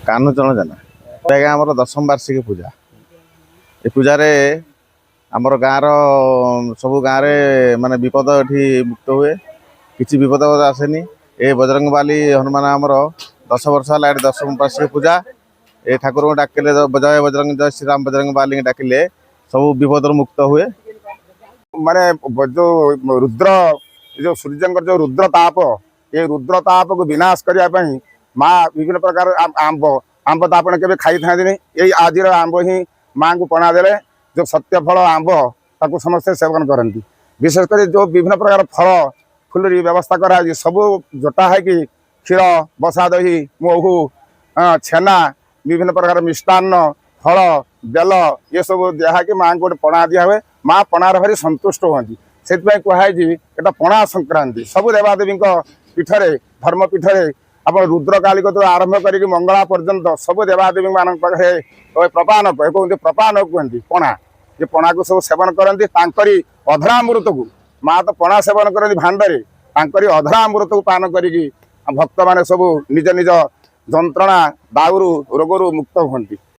କାହ୍ନୁଚରଣ ଜେନା ଆଜ୍ଞା ଆମର ଦଶମ ବାର୍ଷିକ ପୂଜା। ଏ ପୂଜାରେ ଆମର ଗାଁର ସବୁ ଗାଁରେ ମାନେ ବିପଦ ଏଠି ମୁକ୍ତ ହୁଏ, କିଛି ବିପଦ ଆସେନି। ଏ ବଜରଙ୍ଗବାଲି ହନୁମାନ ଆମର 10 ବର୍ଷ ହେଲା ଏଠି ଦଶମ ବାର୍ଷିକ ପୂଜା। ଏ ଠାକୁରଙ୍କୁ ଡାକିଲେ ଜୟ ବଜରଙ୍ଗ ଜୟ ଶ୍ରୀରାମ ବଜରଙ୍ଗ ବାଲିଙ୍କୁ ଡାକିଲେ ସବୁ ବିପଦରୁ ମୁକ୍ତ ହୁଏ। ମାନେ ଯୋଉ ରୁଦ୍ର ଯୋଉ ସୂର୍ଯ୍ୟଙ୍କର ଯୋଉ ରୁଦ୍ର ତାପ, ଏ ରୁଦ୍ର ତାପକୁ ବିନାଶ କରିବା ପାଇଁ ମା ବିଭିନ୍ନ ପ୍ରକାର ଆମ୍ବ ତ ଆପଣ କେବେ ଖାଇଥାନ୍ତିନି। ଏଇ ଆଜିର ଆମ୍ବ ହିଁ ମାଙ୍କୁ ପଣା ଦେଲେ ଯୋଉ ସତ୍ୟ ଫଳ ଆମ୍ବ ତାକୁ ସମସ୍ତେ ସେବନ କରନ୍ତି। ବିଶେଷ କରି ଯୋଉ ବିଭିନ୍ନ ପ୍ରକାର ଫଳ ଫୁଲୁରି ବ୍ୟବସ୍ଥା କରାଯାଇଛି, ସବୁ ଜୋଟା ହେଇକି କ୍ଷୀର, ବସା ଦହି, ମହୁ, ଛେନା, ବିଭିନ୍ନ ପ୍ରକାର ମିଷ୍ଟାନ୍ନ, ଫଳ, ବେଲ ଏସବୁ ଦିଆହେଇକି ମାଙ୍କୁ ଗୋଟେ ପଣା ଦିଆ ହୁଏ। ମା ପଣାର ଭାରି ସନ୍ତୁଷ୍ଟ ହୁଅନ୍ତି। ସେଥିପାଇଁ କୁହାଯାଇଛି ଏଟା ପଣା ସଂକ୍ରାନ୍ତି। ସବୁ ଦେବାଦେବୀଙ୍କ ପୀଠରେ, ଧର୍ମ ପୀଠରେ ଆପଣ ରୁଦ୍ରକାଳିକରୁ ଆରମ୍ଭ କରିକି ମଙ୍ଗଳା ପର୍ଯ୍ୟନ୍ତ ସବୁ ଦେବାଦେବୀ ମାନଙ୍କ ପାଖରେ ପ୍ରପାନ କୁହନ୍ତି, ପ୍ରପାନ କୁହନ୍ତି ପଣା। ଏ ପଣାକୁ ସବୁ ସେବନ କରନ୍ତି। ତାଙ୍କରି ଅଧରାମୃତକୁ ମା ତ ପଣା ସେବନ କରନ୍ତି ଭାଣ୍ଡରେ, ତାଙ୍କରି ଅଧରାମୃତକୁ ପାନ କରିକି ଭକ୍ତମାନେ ସବୁ ନିଜ ନିଜ ଯନ୍ତ୍ରଣା ଦାଉରୁ ରୋଗରୁ ମୁକ୍ତ ହୁଅନ୍ତି।